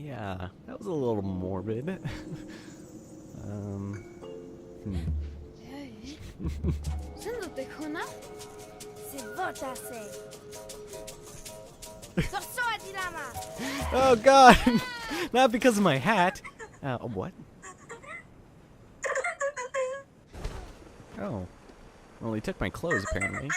Yeah, that was a little morbid. um, Sınıfta c'est votre assez. Sorceau Dilama. Oh God! Not because of my hat. What? Oh. Well, he took my clothes, apparently.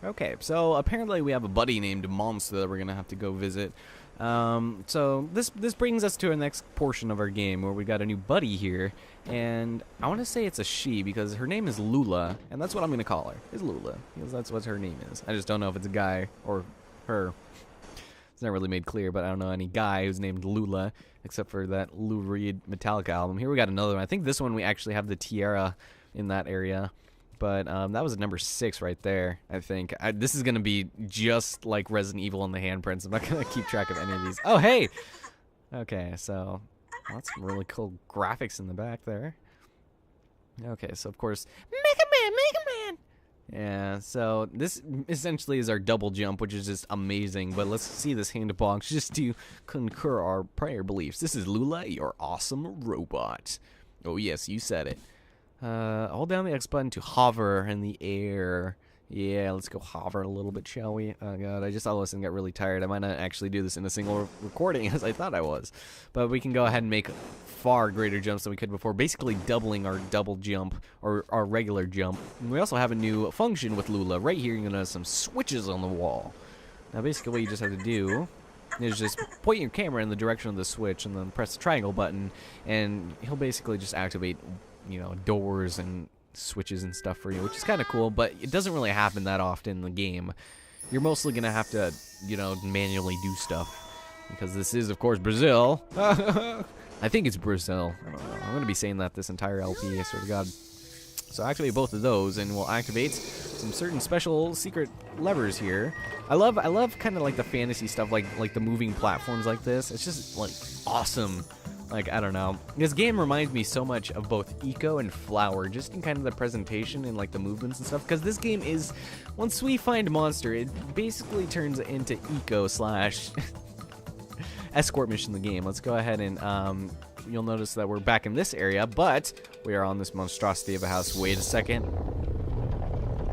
Okay, so apparently we have a buddy named Monster that we're gonna have to go visit. So this brings us to our next portion of our game where we got a new buddy here, and I want to say it's a she because her name is Lula, and that's what I'm gonna call her. Is Lula because that's what her name is. I just don't know if it's a guy or her. It's not really made clear, but I don't know any guy who's named Lula except for that Lou Reed Metallica album. Here we got another one. I think this one we actually have the tiara in that area. But that was number 6 right there, I think. This is going to be just like Resident Evil in the handprints. I'm not going to keep track of any of these. Oh, hey! Okay, so that's some really cool graphics in the back there. Okay, so of course, Mega Man! Yeah, so this essentially is our double jump, which is just amazing. But let's see this handbox just to concur our prior beliefs. This is Lula, your awesome robot. Oh, yes, you said it. Hold down the X button to hover in the air. Yeah, let's go hover a little bit, shall we? Oh god, I just all of a sudden got really tired. I might not actually do this in a single recording as I thought I was. But we can go ahead and make far greater jumps than we could before, basically doubling our double jump, or our regular jump. And we also have a new function with Lula. Right here, you're going to have some switches on the wall. Now, basically what you just have to do is just point your camera in the direction of the switch and then press the triangle button, and he'll basically just activate, you know, doors and switches and stuff for you, which is kind of cool, but it doesn't really happen that often in the game. You're mostly going to have to, you know, manually do stuff, because this is, of course, Brazil. I think it's Brazil. I don't know. I'm going to be saying that this entire LP, I swear to God. So activate both of those, and we'll activate some certain special secret levers here. I love kind of like the fantasy stuff, like the moving platforms like this. It's just, like, awesome. Like, I don't know. This game reminds me so much of both Eco and Flower, just in kind of the presentation and, like, the movements and stuff. Because this game is, once we find Monster, it basically turns into Eco / escort mission the game. Let's go ahead and, you'll notice that we're back in this area, but we are on this monstrosity of a house. Wait a second.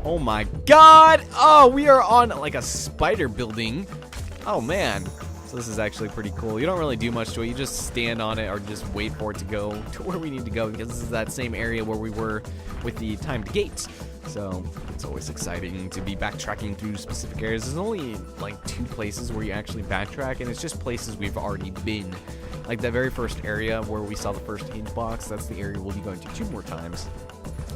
Oh, my God! Oh, we are on, like, a spider building. Oh, man. So this is actually pretty cool. You don't really do much to it. You just stand on it or just wait for it to go to where we need to go, because this is that same area where we were with the timed gates. So it's always exciting to be backtracking through specific areas. There's only like 2 places where you actually backtrack, and it's just places we've already been. Like that very first area where we saw the first hint box, that's the area we'll be going to 2 more times.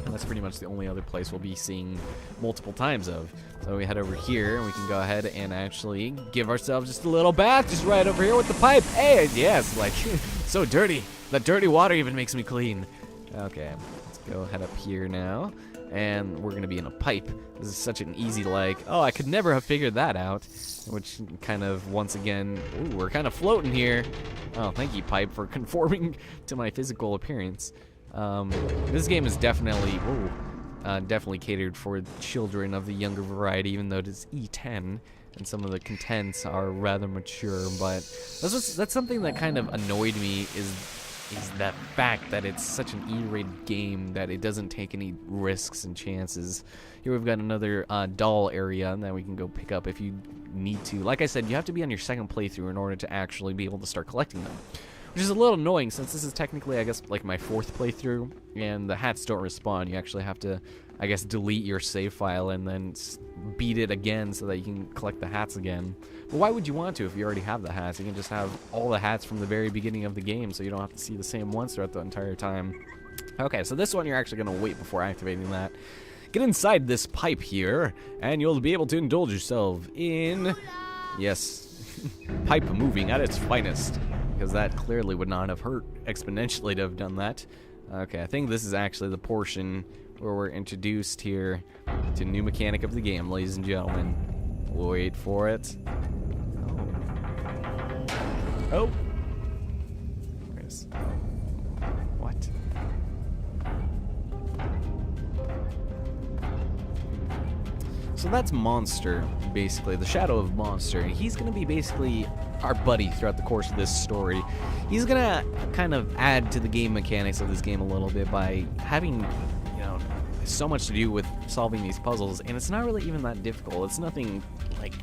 And that's pretty much the only other place we'll be seeing multiple times of. So we head over here, and we can go ahead and actually give ourselves just a little bath, just right over here with the pipe. Hey, yes, like, so dirty. That dirty water even makes me clean. Okay, let's go head up here now, and we're going to be in a pipe. This is such an easy, like, oh, I could never have figured that out, which kind of, once again, ooh, we're kind of floating here. Oh, thank you, pipe, for conforming to my physical appearance. This game is definitely, definitely catered for children of the younger variety, even though it is E10 and some of the contents are rather mature. But that's something that kind of annoyed me is that fact that it's such an E-rated game that it doesn't take any risks and chances. Here we've got another doll area that we can go pick up if you need to. Like I said, you have to be on your second playthrough in order to actually be able to start collecting them, which is a little annoying since this is technically, I guess, like my 4th playthrough, and the hats don't respawn. You actually have to, I guess, delete your save file and then beat it again so that you can collect the hats again. But why would you want to if you already have the hats? You can just have all the hats from the very beginning of the game, so you don't have to see the same ones throughout the entire time. Okay, so this one you're actually going to wait before activating that. Get inside this pipe here, and you'll be able to indulge yourself in, yes, pipe moving at its finest. Because that clearly would not have hurt exponentially to have done that. Okay, I think this is actually the portion where we're introduced here to new mechanic of the game, ladies and gentlemen. Wait for it. Oh. Where's... What? So that's Monster, basically, the shadow of Monster, and he's going to be basically our buddy throughout the course of this story. He's going to kind of add to the game mechanics of this game a little bit by having, you know, so much to do with solving these puzzles, and it's not really even that difficult. It's nothing like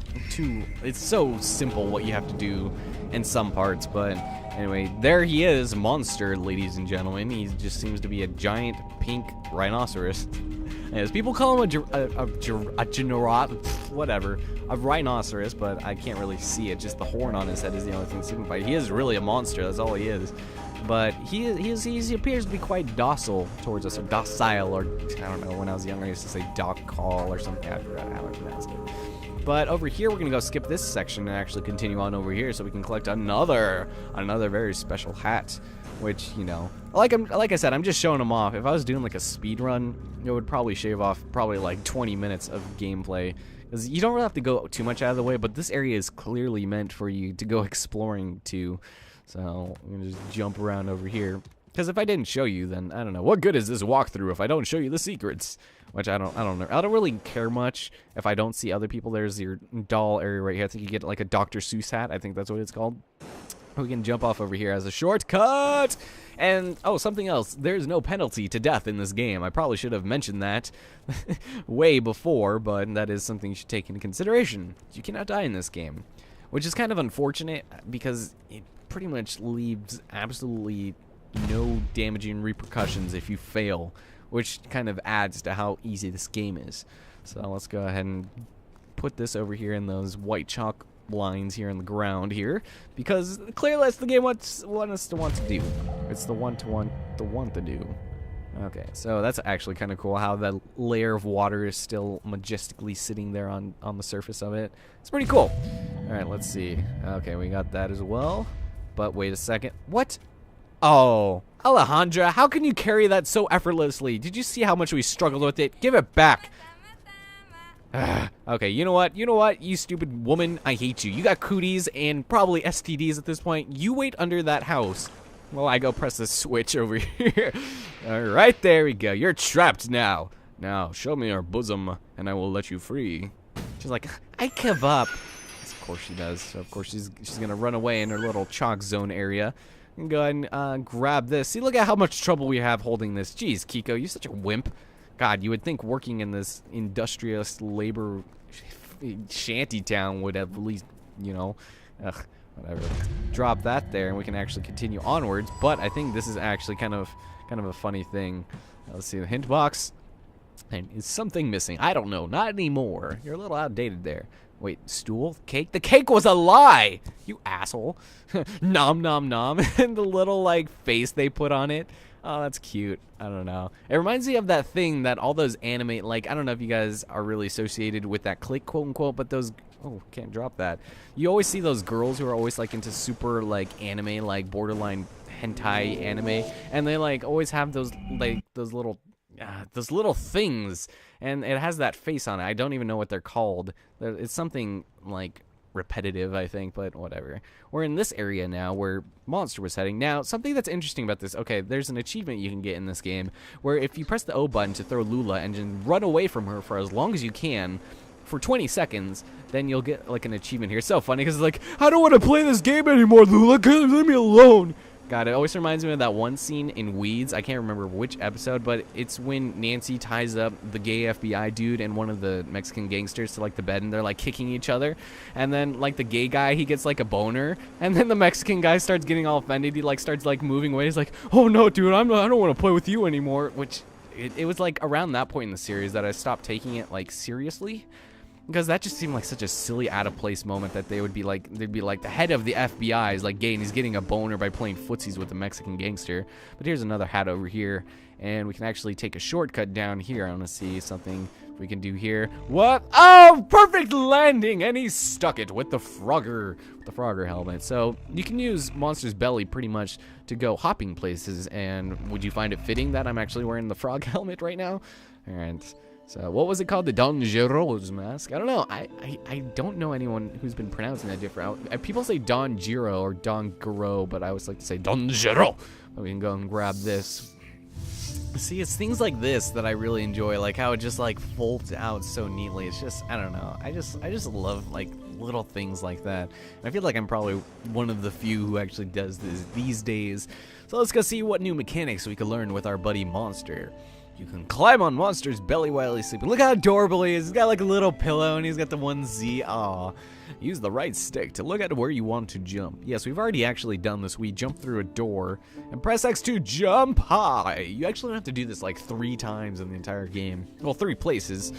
it's so simple what you have to do in some parts, but anyway, there he is, Monster, ladies and gentlemen. He just seems to be a giant pink rhinoceros. As people call him a rhinoceros, but I can't really see it. Just the horn on his head is the only thing signified. He is really a monster. That's all he is. But he appears to be quite docile towards us, or docile, or I don't know. When I was younger, I used to say doc call or something. I forgot how I pronounced it. But over here, we're gonna go skip this section and actually continue on over here, so we can collect another very special hat. Which, you know, like I said, I'm just showing them off. If I was doing like a speed run, it would probably shave off like 20 minutes of gameplay, because you don't really have to go too much out of the way. But this area is clearly meant for you to go exploring to. So I'm gonna just jump around over here. Because if I didn't show you, then I don't know. What good is this walkthrough if I don't show you the secrets? Which I don't know. I don't really care much if I don't see other people. There's your doll area right here. I think you get like a Dr. Seuss hat. I think that's what it's called. We can jump off over here as a shortcut. And, oh, something else. There's no penalty to death in this game. I probably should have mentioned that way before, but that is something you should take into consideration. You cannot die in this game, which is kind of unfortunate because it pretty much leaves absolutely no damaging repercussions if you fail, which kind of adds to how easy this game is. So let's go ahead and put this over here in those white chalk lines here in the ground here, because clearly that's the game wants us to want to do. It's the want to do. Okay, so that's actually kind of cool how that layer of water is still majestically sitting there on the surface of it. It's pretty cool. All right, let's see. Okay, we got that as well. But wait a second. What? Oh, Alejandra, how can you carry that so effortlessly? Did you see how much we struggled with it? Give it back. Okay, you know what? You stupid woman, I hate you. You got cooties and probably STDs at this point. You wait under that house while I go press the switch over here. All right, there we go. You're trapped now. Now, show me your bosom, and I will let you free. She's like, I give up. Yes, of course she does. So, of course, she's going to run away in her little chalk zone area. And go ahead and grab this. See, look at how much trouble we have holding this. Jeez, Kiko, you're such a wimp. God, you would think working in this industrious labor shanty town would at least, you know, whatever. Drop that there, and we can actually continue onwards. But I think this is actually kind of a funny thing. Let's see the hint box. And is something missing? I don't know. Not anymore. You're a little outdated there. Wait, stool? Cake? The cake was a lie! You asshole. Nom nom nom. And the little, like, face they put on it. Oh, that's cute. I don't know. It reminds me of that thing that all those anime, like, I don't know if you guys are really associated with that clique, quote unquote, but those, oh, can't drop that. You always see those girls who are always, like, into super, like, anime, like, borderline hentai anime, and they, like, always have those, like, those little things, and it has that face on it. I don't even know what they're called. It's something, like, repetitive, I think, but whatever. We're in this area now where Monster was heading. Now, something that's interesting about this, okay, there's an achievement you can get in this game where if you press the O button to throw Lula and then run away from her for as long as you can for 20 seconds, then you'll get, like, an achievement here. It's so funny because it's like, I don't want to play this game anymore, Lula. Leave me alone. God, it always reminds me of that one scene in Weeds. I can't remember which episode, but it's when Nancy ties up the gay FBI dude and one of the Mexican gangsters to, like, the bed, and they're, like, kicking each other. And then, like, the gay guy, he gets, like, a boner, and then the Mexican guy starts getting all offended. He, like, starts, like, moving away. He's like, oh, no, dude, I don't want to play with you anymore, which it was, like, around that point in the series that I stopped taking it, like, seriously. Because that just seemed like such a silly, out-of-place moment that they'd be like, the head of the FBI is, like, gay, and he's getting a boner by playing footsies with a Mexican gangster. But here's another hat over here, and we can actually take a shortcut down here. I want to see something we can do here. What? Oh, perfect landing, and he stuck it with the Frogger helmet. So you can use Monster's belly pretty much to go hopping places, and would you find it fitting that I'm actually wearing the frog helmet right now? All right. So, what was it called? The Dangero's mask? I don't know. I don't know anyone who's been pronouncing that different. People say Don Giro or Don Giro, but I always like to say Dangerous. We can go and grab this. See, it's things like this that I really enjoy, like how it just like folds out so neatly. It's just, I don't know. I just love like little things like that. And I feel like I'm probably one of the few who actually does this these days. So let's go see what new mechanics we can learn with our buddy Monster. You can climb on Monster's belly while he's sleeping. Look how adorable he is. He's got like a little pillow and he's got the one Z. Aw. Use the right stick to look at where you want to jump. Yes, we've already actually done this. We jump through a door and press X to jump high. You actually don't have to do this like 3 times in the entire game. Well, 3 places.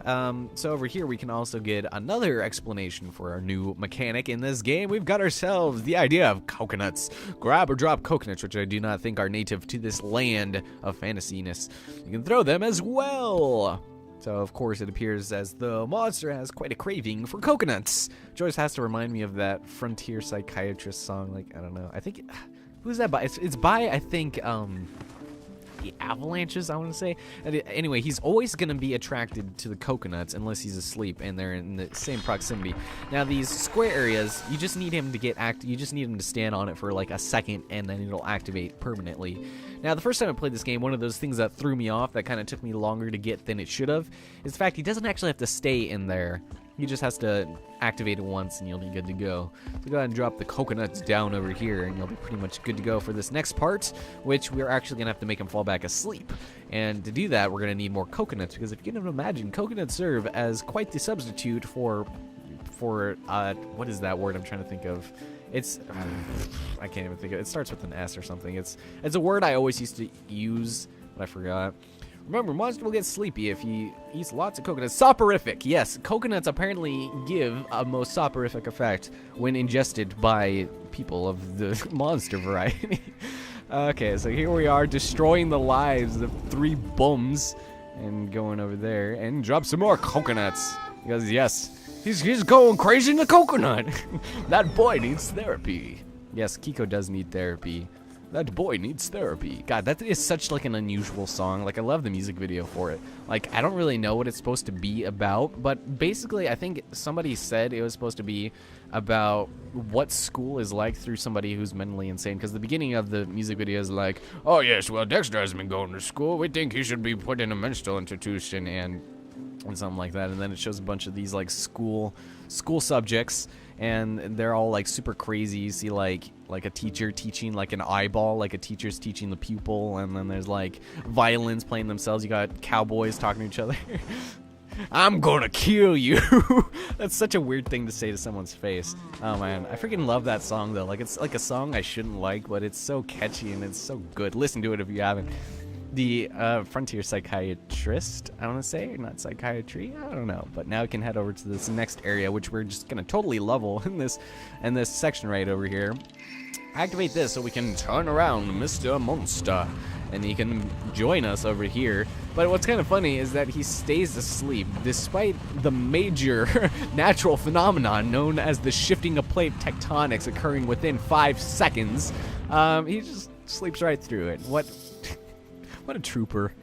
So over here we can also get another explanation for our new mechanic in this game. We've got ourselves the idea of coconuts. Grab or drop coconuts, which I do not think are native to this land of fantasyness. You can throw them as well. So, of course, it appears as the monster has quite a craving for coconuts. Which always has to remind me of that Frontier Psychiatrist song. Like, I don't know. I think... Who's that by? It's by, I think, the Avalanches, I want to say. Anyway, he's always going to be attracted to the coconuts unless he's asleep and they're in the same proximity. Now, these square areas, you just need him to you just need him to stand on it for like a second and then it'll activate permanently. Now, the first time I played this game, one of those things that threw me off, that kind of took me longer to get than it should have, is the fact he doesn't actually have to stay in there. He just has to activate it once and you'll be good to go. So go ahead and drop the coconuts down over here and you'll be pretty much good to go for this next part, which we're actually going to have to make him fall back asleep. And to do that, we're going to need more coconuts, because if you can imagine, coconuts serve as quite the substitute for what is that word I'm trying to think of? It's I can't even think of it. It starts with an S or something. It's a word I always used to use, but I forgot. Remember, Monster will get sleepy if he eats lots of coconuts. Soporific! Yes, coconuts apparently give a most soporific effect when ingested by people of the monster variety. Okay, so here we are destroying the lives of 3 bums and going over there and drop some more coconuts. Because, yes, he's going crazy in the coconut. That boy needs therapy. Yes, Kiko does need therapy. That boy needs therapy. God, that is such like an unusual song. Like, I love the music video for it. Like, I don't really know what it's supposed to be about, but basically I think somebody said it was supposed to be about what school is like through somebody who's mentally insane. Because the beginning of the music video is like, oh yes, well, Dexter hasn't been going to school. We think he should be put in a mental institution and something like that. And then it shows a bunch of these like school subjects, and they're all like super crazy. You see like a teacher teaching like an eyeball, like a teacher's teaching the pupil, and then there's like violins playing themselves. You got cowboys talking to each other. I'm gonna kill you. That's such a weird thing to say to someone's face. Oh man, I freaking love that song though. Like, it's like a song I shouldn't like, but it's so catchy and it's so good. Listen to it if you haven't. The Frontier Psychiatrist, I want to say, not psychiatry, I don't know. But now we can head over to this next area, which we're just gonna totally level in this section right over here. Activate this so we can turn around Mr. Monster, and he can join us over here. But what's kind of funny is that he stays asleep despite the major natural phenomenon known as the shifting of plate tectonics occurring within 5 seconds. He just sleeps right through it. What a trooper.